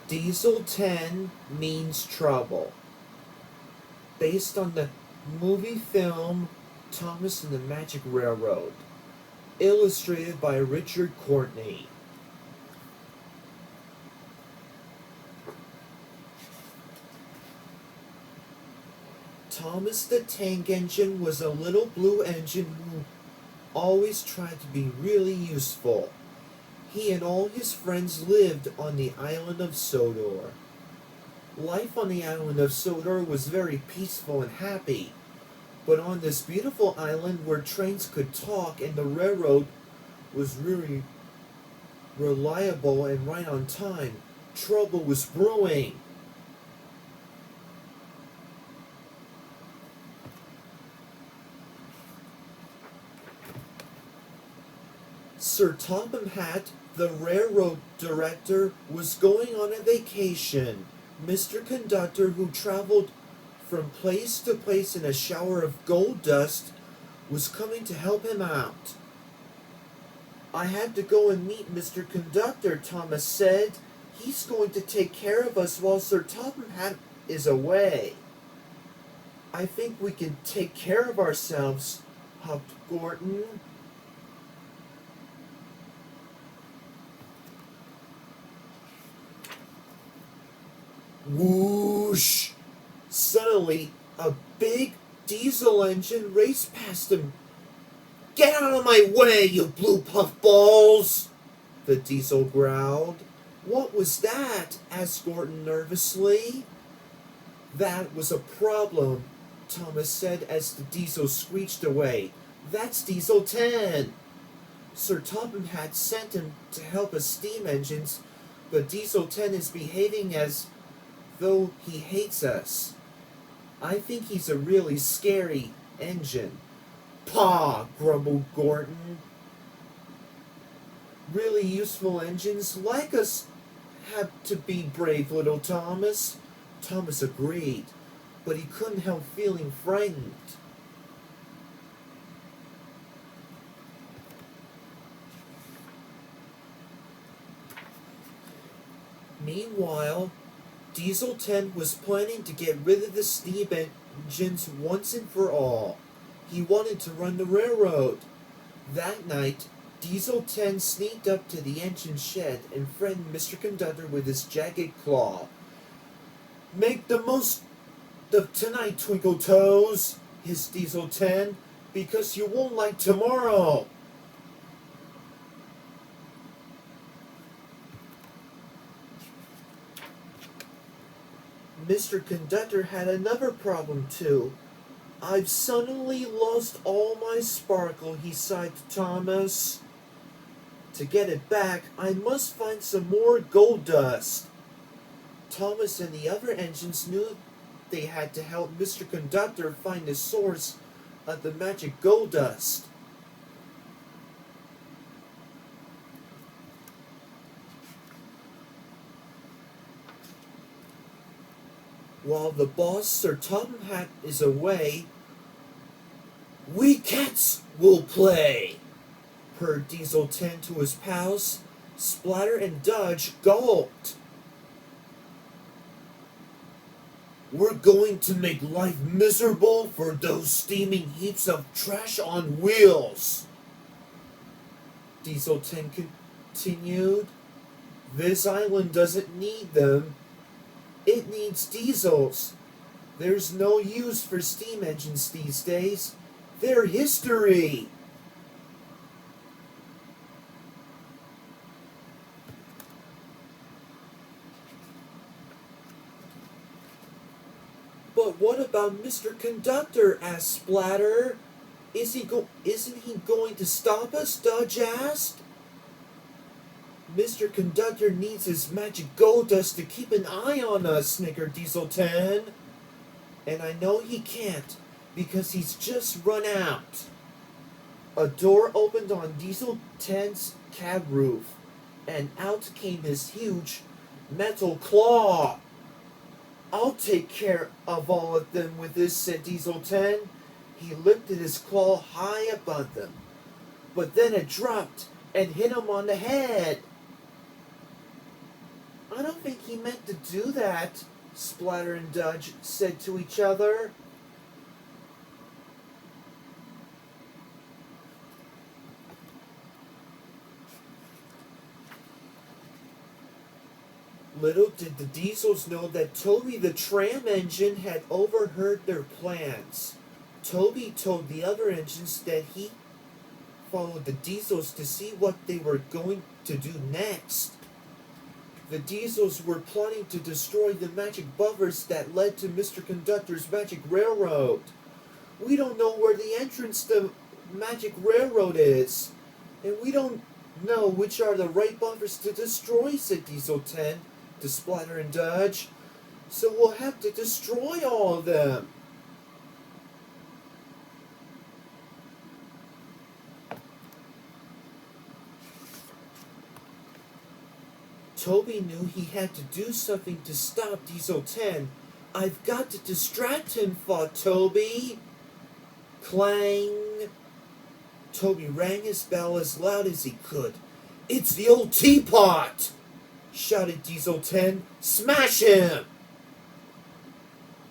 Diesel 10 means trouble. Based on the movie film Thomas and the Magic Railroad. Illustrated by Richard Courtney. Thomas the Tank Engine was a little blue engine who always tried to be really useful. He and all his friends lived on the island of Sodor. Life on the island of Sodor was very peaceful and happy, but on this beautiful island where trains could talk and the railroad was really reliable and right on time, trouble was brewing. Sir Topham Hatt, the railroad director, was going on a vacation. Mr. Conductor, who traveled from place to place in a shower of gold dust, was coming to help him out. I had to go and meet Mr. Conductor, Thomas said. He's going to take care of us while Sir Topham Hatt is away. I think we can take care of ourselves, huffed Gordon. Whoosh! Suddenly, a big diesel engine raced past him. Get out of my way, you blue puffballs! The diesel growled. What was that? Asked Gordon nervously. That was a problem, Thomas said as the diesel screeched away. That's Diesel 10. Sir Topham had sent him to help us steam engines, but Diesel 10 is behaving as though he hates us. I think he's a really scary engine. Pah, grumbled Gordon. Really useful engines like us have to be brave, little Thomas. Thomas agreed, but he couldn't help feeling frightened. Meanwhile, Diesel 10 was planning to get rid of the steam engines once and for all. He wanted to run the railroad. That night, Diesel 10 sneaked up to the engine shed and threatened Mr. Conductor with his jagged claw. Make the most of tonight, Twinkle Toes, hissed Diesel 10, because you won't like tomorrow. Mr. Conductor had another problem, too. I've suddenly lost all my sparkle, he sighed to Thomas. To get it back, I must find some more gold dust. Thomas and the other engines knew they had to help Mr. Conductor find the source of the magic gold dust. While the boss, Sir Topham Hatt, is away, we cats will play, purred Diesel 10 to his pals. Splatter and Dodge gulped. We're going to make life miserable for those steaming heaps of trash on wheels, Diesel 10 continued. This island doesn't need them. It needs diesels. There's no use for steam engines these days. They're history. But what about Mr. Conductor? Asked Splatter. Isn't he going to stop us? Dodge asked. Mr. Conductor needs his magic gold dust to keep an eye on us, snickered Diesel 10. And I know he can't, because he's just run out. A door opened on Diesel 10's cab roof, and out came his huge metal claw. I'll take care of all of them with this, said Diesel 10. He lifted his claw high above them, but then it dropped and hit him on the head. don't think he meant to do that, Splatter and Dudge said to each other. Little did the Diesels know that Toby the tram engine had overheard their plans. Toby told the other engines that he followed the Diesels to see what they were going to do next. The Diesels were plotting to destroy the magic buffers that led to Mr. Conductor's magic railroad. We don't know where the entrance to magic railroad is, and we don't know which are the right buffers to destroy, said Diesel 10 to Splatter and Dudge. So we'll have to destroy all of them. Toby knew he had to do something to stop Diesel 10. I've got to distract him, thought Toby. Clang. Toby rang his bell as loud as he could. It's the old teapot! Shouted Diesel 10. Smash him!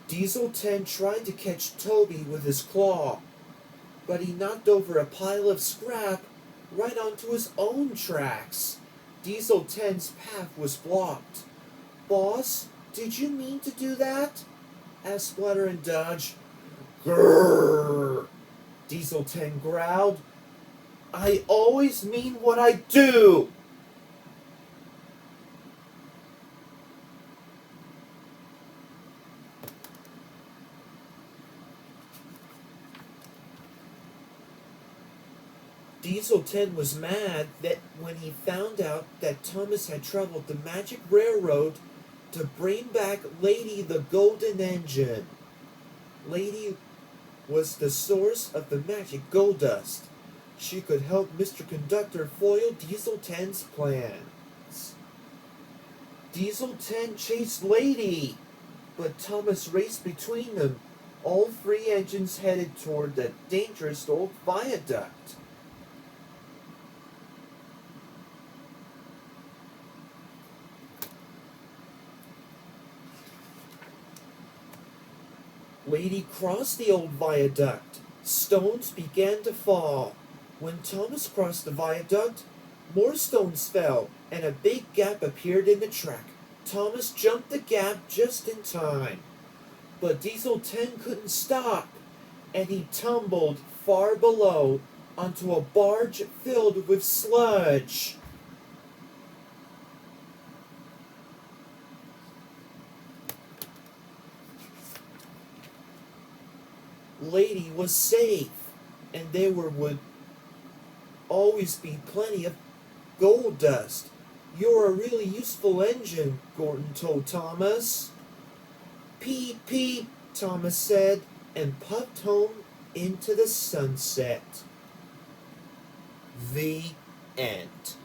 Diesel 10 tried to catch Toby with his claw, but he knocked over a pile of scrap right onto his own tracks. Diesel 10's path was blocked. Boss, did you mean to do that? Asked Splatter and Dudge. Grrr! Diesel 10 growled. I always mean what I do! Diesel 10 was mad that when he found out that Thomas had traveled the magic railroad to bring back Lady the Golden Engine. Lady was the source of the magic gold dust. She could help Mr. Conductor foil Diesel 10's plans. Diesel 10 chased Lady, but Thomas raced between them. All three engines headed toward the dangerous old viaduct. Lady crossed the old viaduct. Stones began to fall. When Thomas crossed the viaduct, more stones fell, and a big gap appeared in the track. Thomas jumped the gap just in time. But Diesel 10 couldn't stop, and he tumbled far below onto a barge filled with sludge. Lady was safe, and there would always be plenty of gold dust. You're a really useful engine, Gordon told Thomas. Peep, peep, Thomas said, and puffed home into the sunset. The end.